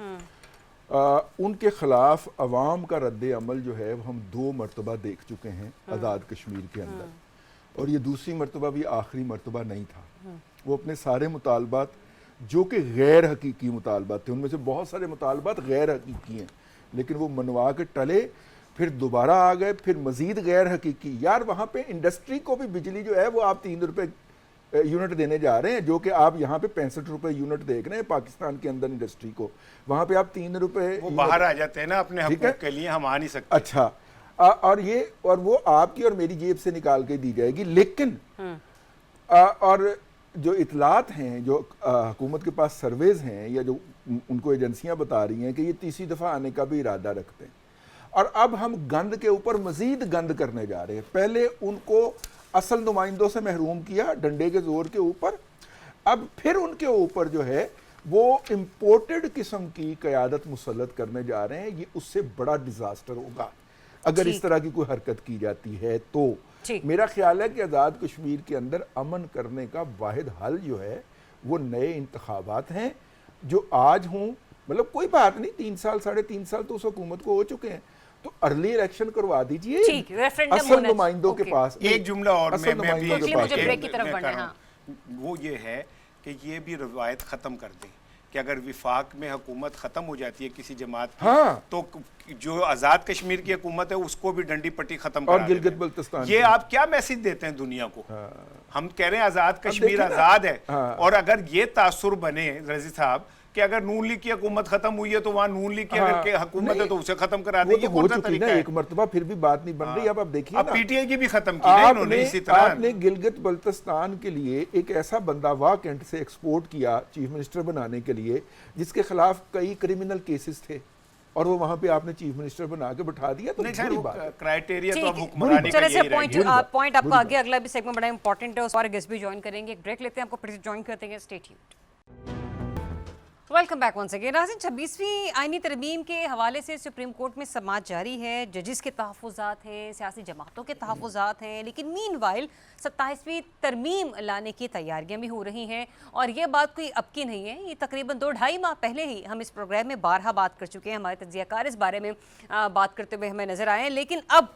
उनके ख़िलाफ़ अवाम का रद्द अमल जो है वो हम 2 मरतबा देख चुके हैं आज़ाद कश्मीर के अंदर, और ये दूसरी मरतबा भी आखिरी मरतबा नहीं था। वो अपने सारे मुतालबात जो कि गैर हकीकी मुतालबात थे, उनमें से बहुत सारे मुतालबात गैर हकीकी हैं, लेकिन वो मनवा के टले, फिर दोबारा आ गए, फिर मज़ीद गैर हकीकी। यार वहाँ पे इंडस्ट्री को भी बिजली जो है वो आप 3 रुपये यूनिट देने जा रहे हैं, जो कि आप यहाँ पे 65 रुपये यूनिट देख रहे हैं पाकिस्तान के अंदर इंडस्ट्री को, वहाँ पे आप 3 रुपये वो बाहर आ जाते हैं ना अपने ठीक है? हकूक़ के लिए, हम आ नहीं सकते। अच्छा, और वो आपकी और मेरी जेब से निकाल के दी जाएगी। लेकिन और जो इतलात हैं, जो हुकूमत के पास सर्वेज हैं या जो उनको एजेंसियां बता रही हैं कि ये तीसरी दफ़ा आने का भी इरादा रखते हैं, और अब हम गंद के ऊपर मज़ीद गंद करने जा रहे हैं। पहले उनको असल नुमाइंदों से महरूम किया डंडे के जोर के ऊपर, अब फिर उनके ऊपर जो है वो इम्पोर्टेड किस्म की क़यादत मुसल्लत करने जा रहे हैं। ये उससे बड़ा डिज़ास्टर होगा। अगर ठीक। इस तरह की कोई हरकत की जाती है तो ठीक। मेरा ख्याल है कि आज़ाद कश्मीर के अंदर अमन करने का वाहिद हल जो है वो नए इंतखाबात हैं जो आज हों। मतलब कोई बात नहीं, 3 साल 3.5 साल तो उस हुकूमत को हो चुके हैं, तो अर्ली इलेक्शन करवा दीजिए। ठीक, रेफरेंडम असल होना- नुमाइंदों के ओके। पास एक जुमला और असल मैं भी नुमाइंदों के Quickly पास मुझे है। ब्रेक की तरफ मैं बढ़ना है, कर रहा हूं। वो ये है कि ये भी रवायत ख़त्म कर दें कि अगर विफाक में हुकूमत ख़त्म हो जाती है किसी जमात की, हाँ। तो जो आज़ाद कश्मीर की हुकूमत है उसको भी डंडी पट्टी ख़त्म और करा गिलगित दें। बल्तिस्तान ये की। आप क्या मैसेज देते हैं दुनिया को? हम कह रहे हैं आज़ाद कश्मीर देखिए ना, आज़ाद है, हाँ। और अगर ये तासुर बने रजी साहब कि अगर नून लीग की हुकूमत खत्म हुई है तो वहाँ नून लीग की अगर के हुकूमत है तो उसे खत्म करा वो देंगे। तो हो चुकी ना एक मरतबा, फिर भी बात नहीं बन रही। अब आप देखिए अब ना, पीटीआई की भी खत्म की ना इन्होंने इसी तरह। आपने गिलगित बल्तिस्तान के लिए एक ऐसा बंदा वाकंट से एक्सपोर्ट किया चीफ मिनिस्टर बनाने के लिए जिसके खिलाफ कई क्रिमिनल केसेस थे, और वो वहां पे आपने चीफ मिनिस्टर बना के बैठा दिया। तो नहीं खैर बुरी वो बात है। क्राइटेरिया तो ठीक अब है। हुक्मरानी का चलो यही से रह पॉइंट गया। पॉइंट आपका आगे अगला भी सेगमेंट बड़ा इंपॉर्टेंट है, उस और गेस्ट भी ज्वाइन करेंगे। एक ब्रेक लेते हैं, आपको फिर से ज्वाइन करते हैं। Stay tuned. Welcome back once again. नाज़रीन, 26वीं आईनी तरमीम के हवाले से सुप्रीम कोर्ट में समाअत जारी है। जजिस के तहफ़्फ़ुज़ात हैं, सियासी जमातों के तहफ़्फ़ुज़ात हैं, लेकिन मीनवाइल 27वीं तरमीम लाने की तैयारियां भी हो रही हैं। और ये बात कोई अब की नहीं है, ये तकरीबन 2-2.5 माह पहले ही हम इस प्रोग्राम में बारहा बात कर चुके हैं। हमारे तज्ज़ियाकार इस बारे में बात करते हुए हमें नज़र आए हैं, लेकिन अब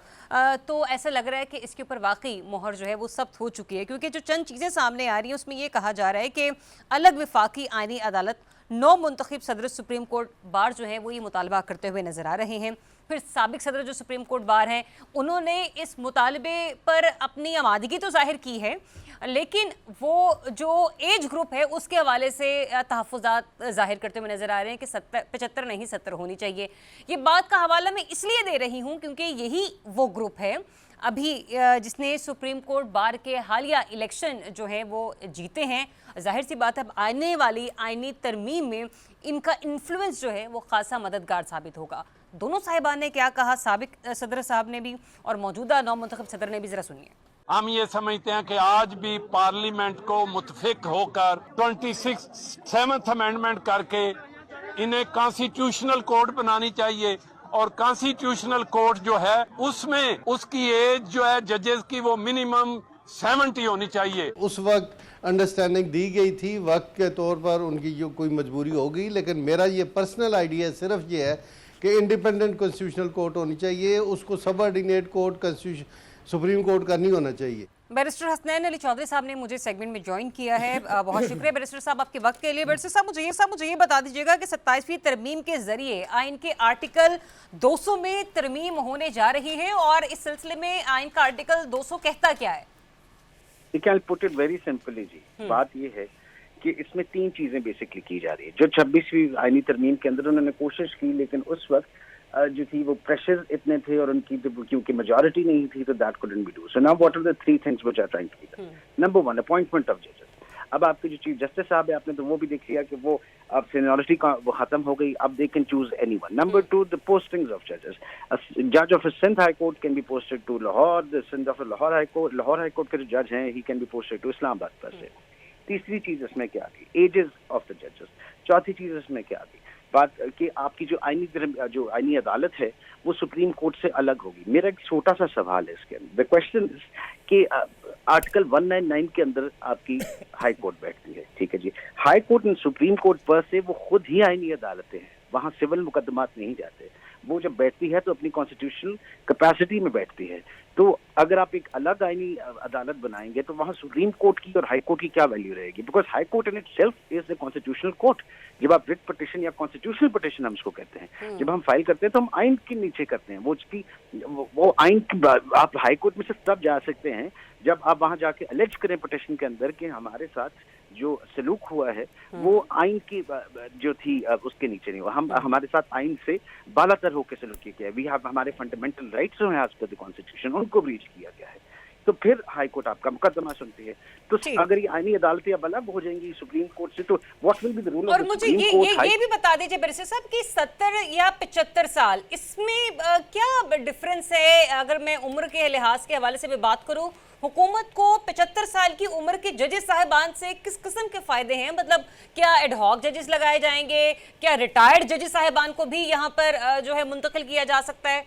तो ऐसा लग रहा है कि इसके ऊपर वाकई मोहर जो है वो सख्त हो चुकी है, क्योंकि जो चंद चीज़ें सामने आ रही हैं उसमें ये कहा जा रहा है कि अलग वफाकी आईनी अदालत 9 मुंतखब सदर सुप्रीम कोर्ट बार जो है वो ये मुतालबा करते हुए नजर आ रहे हैं। फिर साबिक सदर जो सुप्रीम कोर्ट बार हैं उन्होंने इस मुतालबे पर अपनी आमादगी तो जाहिर की है, लेकिन वो जो एज ग्रुप है उसके हवाले से तहफ़्फ़ुज़ात जाहिर करते हुए नजर आ रहे हैं कि 75 नहीं 70 होनी चाहिए। ये बात का हवाला मैं इसलिए दे रही हूँ क्योंकि यही वो ग्रुप है अभी जिसने सुप्रीम कोर्ट बार के हालिया इलेक्शन जो है वो जीते हैं। जाहिर सी बात है अब आने वाली आईनी तरमीम में इनका इन्फ्लुएंस जो है वो खासा मददगार साबित होगा। दोनों साहिबान ने क्या कहा, साबिक सदर साहब ने भी और मौजूदा नौ मुंतखब सदर ने भी, जरा सुनिए। हम ये समझते हैं कि आज भी पार्लियामेंट को मुतफिक होकर 27th अमेंडमेंट करके इन्हें कॉन्स्टिट्यूशनल कोर्ट बनानी चाहिए, और कॉन्स्टिट्यूशनल कोर्ट जो है उसमें उसकी एज जो है जजेस की वो मिनिमम 70 होनी चाहिए। उस वक्त अंडरस्टैंडिंग दी गई थी, वक्त के तौर पर उनकी जो कोई मजबूरी हो गई, लेकिन मेरा ये पर्सनल आइडिया सिर्फ ये है कि इंडिपेंडेंट कॉन्स्टिट्यूशनल कोर्ट होनी चाहिए, उसको सबऑर्डिनेट कोर्ट सुप्रीम कोर्ट का नहीं होना चाहिए। बैरिस्टर हसनैन अली चौधरी साहब ने मुझे सेगमेंट में ज्वाइन किया है। बहुत शुक्रिया बैरिस्टर साहब आपके वक्त के लिए। बैरिस्टर साहब मुझे ये बता दीजिएगा कि 27वीं तरमीम के जरिए आइन के आर्टिकल 200 में तरमीम होने जा रही है, और इस सिलसिले में आइन का आर्टिकल 200 कहता क्या है? I'll put it very simply जी। बात ये है कि इसमें 3 चीजें बेसिकली की जा रही है। जो 26वीं आईनी तरमीम के अंदर उन्होंने कोशिश की, लेकिन उस वक्त जो थी वो प्रेशर इतने थे और उनकी क्योंकि मेजॉरिटी नहीं थी, तो that couldn't be do. So now what are the 3 things which are trying to be done. Number 1, appointment of जजेस। अब आपके जो चीफ जस्टिस साहब है, आपने तो वो भी देख लिया कि वो अब सीनियरिटी का वो खत्म हो गई, अब they can choose anyone. Number 2, the postings of जजेस। जज of Sindh high court can be posted to Lahore, the Sindh of Lahore high court के जो जज हैं he can be posted to Islamabad पर से। तीसरी चीज इसमें क्या आ गई, एजेस ऑफ द जजेस। चौथी चीज इसमें क्या आ गई, बात कि आपकी जो आईनी अदालत है वो सुप्रीम कोर्ट से अलग होगी। मेरा एक छोटा सा सवाल है इसके अंदर। द क्वेश्चन इज कि आर्टिकल 199 के अंदर आपकी हाई कोर्ट बैठती है, ठीक है जी। High court and supreme court पर से वो खुद ही आईनी अदालतें हैं, वहाँ सिविल मुकदमात नहीं जाते। वो जब बैठती है तो अपनी कॉन्स्टिट्यूशनल कैपेसिटी में बैठती है। तो अगर आप एक अलग आईनी अदालत बनाएंगे तो वहाँ सुप्रीम कोर्ट की और हाई कोर्ट की क्या वैल्यू रहेगी? Because high court in itself is the constitutional court. जब आप रिट पिटिशन या कॉन्स्टिट्यूशनल पिटिशन हम इसको कहते हैं, जब हम फाइल करते हैं तो हम आइन के नीचे करते हैं। वो आइन की आप हाई कोर्ट में सिर्फ तब जा सकते हैं जब आप वहां जाके अलेज करें पिटिशन के अंदर कि हमारे साथ जो सलूक हुआ है वो आइन की जो थी उसके नीचे नहीं हुआ, हम हमारे साथ आइन से बालातर होकर सलूक किया गया है। वी हैव हमारे फंडामेंटल राइट्स जो हैं एज पर द कॉन्स्टिट्यूशन, उनको ब्रीच किया गया है। तो फिर हाई कोर्ट आपका मुकदमा सुनती है। तो अगर ये आईनी अदालतें अब अलग हो जाएंगी सुप्रीम कोर्ट से, तो what will be the rule? और मुझे ये भी बता दीजिए बैरिस्टर साहब कि 70 या 75 साल इसमें क्या डिफरेंस है? अगर मैं उम्र के लिहाज के हवाले से भी बात करूं, हुकूमत को 75 साल की उम्र के जजेस साहिबान से किस किस्म के फायदे हैं? मतलब क्या एडहॉक जजेस लगाए जाएंगे? क्या रिटायर्ड जजेस साहिबान को भी यहाँ पर जो है मुंतकिल किया जा सकता है?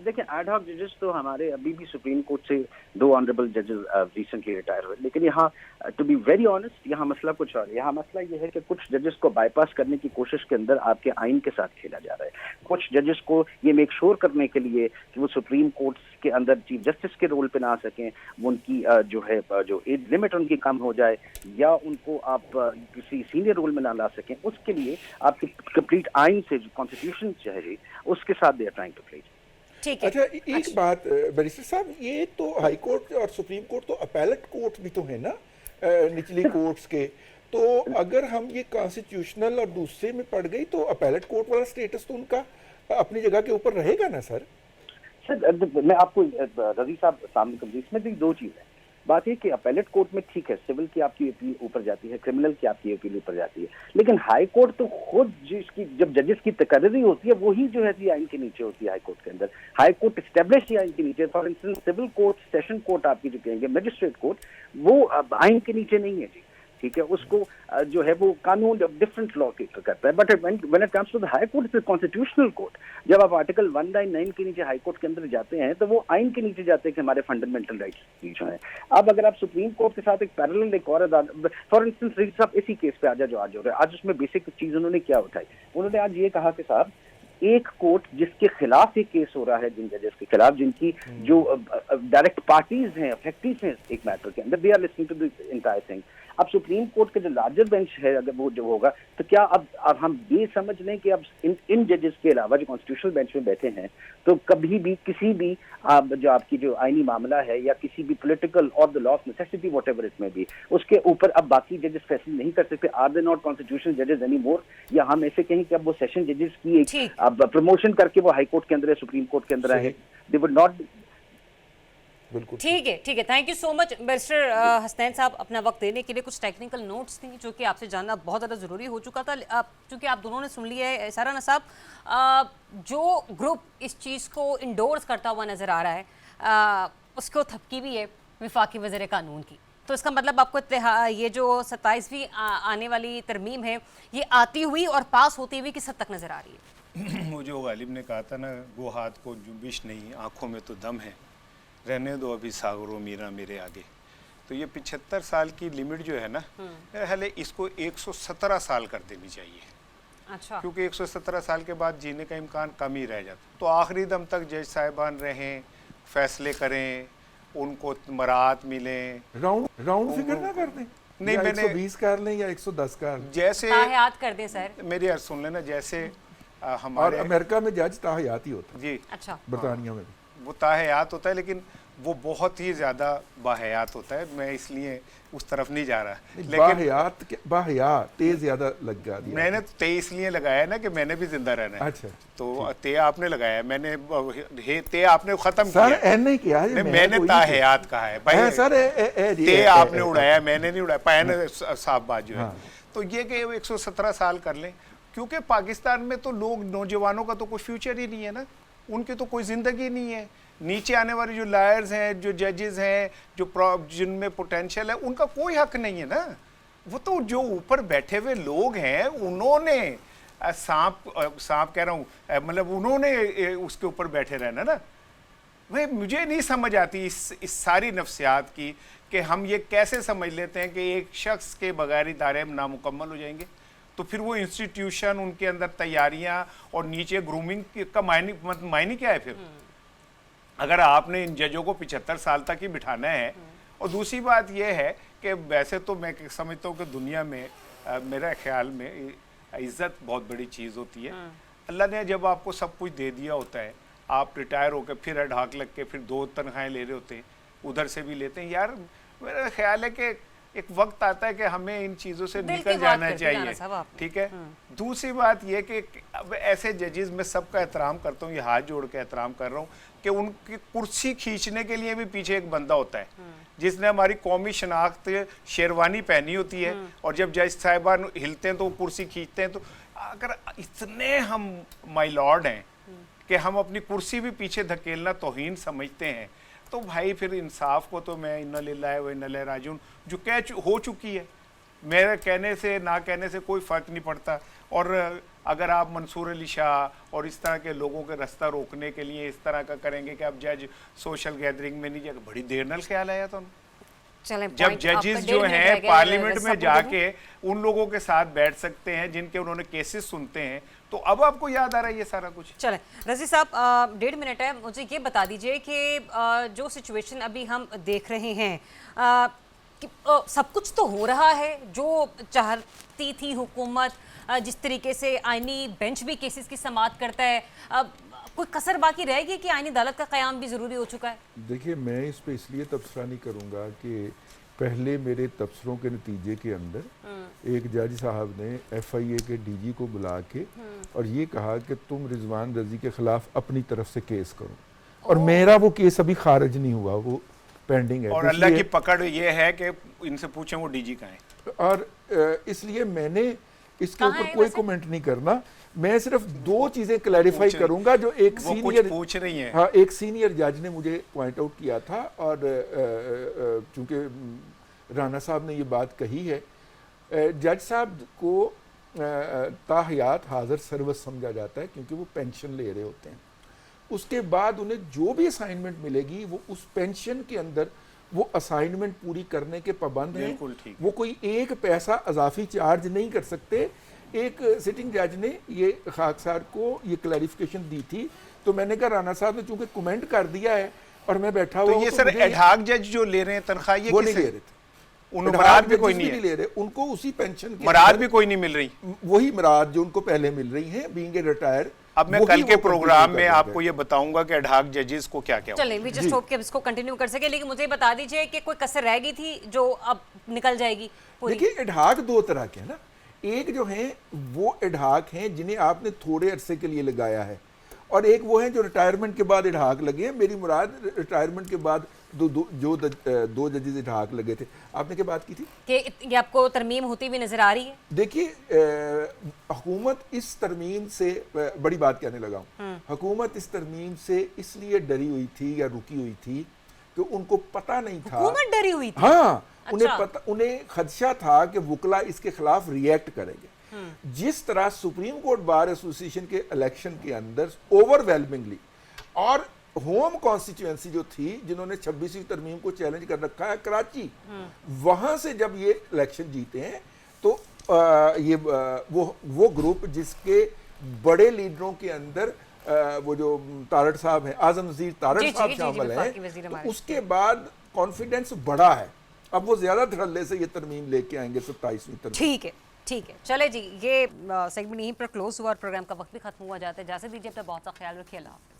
देखिए एड हॉक जजेस तो हमारे अभी भी सुप्रीम कोर्ट से 2 ऑनरेबल जजेस रिसेंटली रिटायर हुए, लेकिन यहाँ टू बी वेरी ऑनेस्ट यहाँ मसला कुछ और है। यहाँ मसला ये है कि कुछ जजेस को बाईपास करने की कोशिश के अंदर आपके आइन के साथ खेला जा रहा है। कुछ जजेस को ये मेक श्योर करने के लिए कि वो सुप्रीम कोर्ट के अंदर चीफ जस्टिस के रोल पे ना आ सकें, वो उनकी जो है जो एज लिमिट उनकी कम हो जाए या उनको आप किसी सीनियर रोल में ना ला सकें, उसके लिए आपकी कंप्लीट आइन से जो कॉन्स्टिट्यूशन चाहिए उसके साथ they are trying to play. ठीक है। अच्छा एक बात बैरिस्टर साहब, ये तो हाई कोर्ट और सुप्रीम कोर्ट तो अपैलेट कोर्ट भी तो है ना निचली कोर्ट्स के, तो अगर हम ये कॉन्स्टिट्यूशनल और दूसरे में पड़ गई तो अपैलेट कोर्ट वाला स्टेटस तो उनका अपनी जगह के ऊपर रहेगा ना सर? सर मैं आपको रजी साहब सामने कर इसमें भी 2 चीज़ है। बात है कि अपैलेट कोर्ट में ठीक है, सिविल की आपकी अपील ऊपर जाती है, क्रिमिनल की आपकी अपील ऊपर जाती है, लेकिन हाई कोर्ट तो खुद जिसकी जब जजेस की तकर्री होती है वही जो है आइन के नीचे होती है। हाई कोर्ट के अंदर हाई कोर्ट एस्टेब्लिश आइन के नीचे। For instance civil court, session court आपकी जो कहेंगे, मजिस्ट्रेट कोर्ट, वो आइन के नीचे नहीं है जी, ठीक है। उसको जो है वो कानून डिफरेंट लॉ करता है। But when it comes to the high court, it's constitutional court. जब आप आर्टिकल 199 के नीचे हाई कोर्ट के अंदर जाते हैं तो वो आइन के नीचे जाते हैं कि हमारे फंडामेंटल राइट्स जो है। अब अगर आप सुप्रीम कोर्ट के साथ एक पैरेलल एक और फॉर इंस्टेंस रईस साहब इसी केस पे आज जो हो रहा है, आज उसमें बेसिक चीज उन्होंने क्या उठाई, उन्होंने आज ये कहा कि साहब एक कोर्ट जिसके खिलाफ ये केस हो रहा है, जिन जजेस के खिलाफ जिनकी जो डायरेक्ट पार्टीज हैं, अफेक्टिव हैं एक मैटर के अंदर, they are listening to the entire thing. अब सुप्रीम कोर्ट का जो लार्जर बेंच है अगर वो जो होगा तो क्या अब हम ये समझ लें कि अब इन जजेस के अलावा जो कॉन्स्टिट्यूशनल बेंच में बैठे हैं तो कभी भी किसी भी जो आपकी जो आईनी मामला है या किसी भी पॉलिटिकल और the law of necessity whatever it में भी, उसके ऊपर अब बाकी जजेस फैसले नहीं कर सकते। आर दे नॉट कॉन्स्टिट्यूशनल जजेस एनी मोर, या हम ऐसे कहें कि अब वो सेशन जजेस की एक अब प्रमोशन करके वो हाई कोर्ट के अंदर या सुप्रीम कोर्ट के अंदर आए, दे वुड नॉट। बिल्कुल ठीक है। Thank you so much barrister Hasnain साहब अपना वक्त देने के लिए। कुछ टेक्निकल नोट्स थी जो कि आपसे जानना बहुत ज़्यादा ज़रूरी हो चुका था, क्योंकि आप दोनों ने सुन लिया है। सारा साहब, जो ग्रुप इस चीज़ को इंडोर्स करता हुआ नज़र आ रहा है उसको थपकी भी है वफाकी वज़ीर कानून की, तो इसका मतलब आपको ये जो 27वीं आने वाली तरमीम है ये आती हुई और पास होती हुई किस हद तक नज़र आ रही है? वो जो गालिब ने कहा था ना, वो हाथ को जुबिश नहीं आंखों में तो दम है, रहने दो अभी सागरो मीरा मेरे आगे। तो ये 75 साल की लिमिट जो है ना, मेरे ख्याल है इसको 117 साल कर देनी चाहिए। अच्छा। क्योंकि 117 साल के बाद जीने का इम्कान कम ही रह जाता। तो आखिरी दम तक जज साहिबान रहें, फैसले करें, उनको मराहत मिलें। राउंड फिगर ना कर दें, नहीं मैंने 120 कर लें या 110 कर, जैसे ताहयात कर दें सर। मेरी अर्ज सुन लेना, जैसे हमारे और अमेरिका में जज ताहयात ही होता है, जी अच्छा, बरतानिया में वो ताहयात होता है, लेकिन वो बहुत ही ज़्यादा बाहयात होता है। मैं इसलिए उस तरफ नहीं जा रहा, लेकिन बाहयात तेज ज़्यादा लगा दिया। मैंने ते इसलिए लगाया ना कि मैंने भी जिंदा रहना है। अच्छा, तो ते आपने लगाया, मैंने ते आपने खत्म सर किया। नहीं किया है, मैंने ताहयात कहा है भाई सर, ते आपने उड़ाया, मैंने नहीं उड़ाया, पैन साफ बात जो है। तो ये कि 117 साल कर लें, क्योंकि पाकिस्तान में तो लोग, नौजवानों का तो कोई फ्यूचर ही नहीं है ना, उनकी तो कोई ज़िंदगी नहीं है। नीचे आने वाले जो लॉयर्स हैं, जो जजेस हैं, जो जिनमें पोटेंशियल है, उनका कोई हक नहीं है ना। वो तो जो ऊपर बैठे हुए लोग हैं उन्होंने सांप कह रहा हूँ, मतलब उन्होंने उसके ऊपर बैठे रहना ना। वह मुझे नहीं समझ आती इस सारी नफ्सियात की कि हम ये कैसे समझ लेते हैं कि एक शख्स के बगैर इदारे नामुकम्मल हो जाएंगे। तो फिर वो इंस्टीट्यूशन, उनके अंदर तैयारियां और नीचे ग्रूमिंग का मायने क्या है फिर? अगर आपने इन जजों को 75 साल तक ही बिठाना है। और दूसरी बात यह है कि वैसे तो मैं समझता हूँ कि दुनिया में मेरा ख्याल में इज़्ज़त बहुत बड़ी चीज़ होती है। अल्लाह ने जब आपको सब कुछ दे दिया होता है, आप रिटायर होकर फिर अढ़ाक लग के फिर 2 तनख्वाहें ले रहे होते हैं, उधर से भी लेते हैं। यार मेरा ख्याल है कि एक वक्त आता है कि हमें इन चीज़ों से निकल जाना चाहिए, ठीक है। दूसरी बात यह कि अब ऐसे जजेस में सबका एहतराम करता हूँ, ये हाथ जोड़ के एहतराम कर रहा हूँ कि उनकी कुर्सी खींचने के लिए भी पीछे एक बंदा होता है जिसने हमारी कौमी शनाख्त शेरवानी पहनी होती है, और जब जज साहिबान हिलते हैं तो वो कुर्सी खींचते हैं। तो अगर इतने हम माय लॉर्ड हैं कि हम अपनी कुर्सी भी पीछे धकेलना तौहीन समझते हैं, तो भाई फिर इंसाफ को तो मैं इन्ना लिल्लाहि व इन्ना इलैहि राजिऊन जो हो चुकी है, मेरे कहने से ना कहने से कोई फ़र्क नहीं पड़ता। और अगर आप मंसूर अली शाह और इस तरह के लोगों के रास्ता रोकने के लिए इस तरह का करेंगे कि अब जज सोशल गैदरिंग में नहीं जाएगा, बड़ी देर नाल ख्याल आया तो चलें, जब point आपका जजेस 1.5 जो मिनट हैं रह गया, पार्लियामेंट में सबको जाके उन लोगों के साथ बैठ सकते हैं जिनके उन्होंने केसेस सुनते हैं, तो अब आपको याद आ रहा है ये सारा कुछ। चलें रजी साहब, 1.5 मिनट है, मुझे ये बता दीजिए कि जो सिचुएशन अभी हम देख रहे हैं कि सब कुछ तो हो रहा है जो चाहती थी हुकूमत, जिस तरीके से आईनी बेंच भी केसेस की समाअत करता है, कोई कसर बाकी रहेगी कि आईनी अदालत का क़याम भी ज़रूरी हो चुका है? देखिए, मैं इस पे इसलिए तबसरा नहीं करूँगा कि पहले मेरे तबसरों के नतीजे के अंदर एक जज साहब ने FIA के DG को बुला के और ये कहा कि तुम रिजवान रजी के खिलाफ अपनी तरफ से केस करो, और मेरा वो केस अभी खारिज नहीं हुआ, वो पेंडिंग है। और अल्लाह की पकड़ ये है कि इनसे पूछें वो DG कहाँ है, और इसलिए मैंने इसके कहाँ ऊपर है कोई वैसे? कमेंट नहीं करना। मैं सिर्फ 2 चीजें क्लैरिफाई करूंगा जो एक वो कुछ सीनियर पूछ रही हैं। हाँ, एक सीनियर जज ने मुझे पॉइंट आउट किया था, और चूंकि राना साहब ने ये बात कही है, जज साहब को ताहयात हाजिर सर्विस समझा जाता है क्योंकि वो पेंशन ले रहे होते हैं। उसके बाद उन्हें जो भी असाइनमेंट मिलेगी वो उस पेंशन के अंदर वो असाइनमेंट पूरी करने के पाबंद हैं। बिल्कुल ठीक। वो कोई एक पैसा अजाफी चार्ज नहीं कर सकते। एक सिटिंग जज ने ये खाकसार को ये क्लैरिफिकेशन दी थी, तो मैंने कहा राना साहब ने चूंकि कमेंट कर दिया है और मैं बैठा हुआ तो हूं, ये सर मुझे एडहाक जज जो ले रहे हैं तनख्वाह, ये वो नहीं किसे? ले रहे थे। उन मराद भी कोई जजेस नहीं है, ले रहे, उनको उसी पेंशन के मराद अंदर भी कोई नहीं मिल रही। वही मराद जो उनको पहले मिल रही हैं बीइंग ए रिटायर। अब मैं कल के प्रोग्राम में आपको ये बताऊंगा कि एडहाक जजेस को क्या क्या चलें, वी जस्ट होप कि अब इसको कंटिन्यू कर सके, लेकिन मुझे बता दीजिए कि कोई कसर रह गई थी जो अब निकल जाएगी पूरी? देखिए, एडहाक 2 तरह के हैं ना। एक जो हैं वो एडहाक हैं जिन्हें आपने थोड़े अरसे के लिए लगाया है, और एक वो हैं जो रिटायरमेंट के बाद एडहाक लगे हैं। मेरी मुराद रिटायरमेंट के बाद दो जजेस एडहाक लगे थे। आपने क्या बात की थी कि ये आपको तरमीम होती हुई नजर आ रही है? देखिए, हुकूमत इस तरमीम से बड़ी बात कहने लगा हूँ, हुकूमत इस तरमीम से इसलिए डरी हुई थी या रुकी हुई थी कि उनको पता नहीं था। हुकूमत डरी हुई थी? हाँ, अच्छा। उन्हें खदशा था कि वुकला इसके खिलाफ रिएक्ट करेंगे। जिस तरह सुप्रीम कोर्ट बार एसोसिएशन के इलेक्शन के अंदर ओवरवेलमिंगली, और होम कॉन्स्टिट्यूएंसी जो थी जिन्होंने 26वीं तरमीम को चैलेंज कर रखा है, कराची, वहां से जब ये इलेक्शन जीते हैं तो ये वो ग्रुप जिसके बड़े लीडरों के अंदर वो जो तारड़ साहब हैं, आजम वजीर तारड़ साहब शामिल हैं, तो उसके बाद कॉन्फिडेंस बढ़ा है। अब वो ज्यादा धड़ल्ले से ये तरमीम लेके आएंगे 27वीं तरमीम। ठीक है, ठीक है। चले जी, ये सेगमेंट यहीं पर क्लोज हुआ और प्रोग्राम का वक्त भी खत्म हुआ जाता है। इजाजत दीजिए, अपना बहुत सा ख्याल रखिए। अल्लाह हाफ़िज़।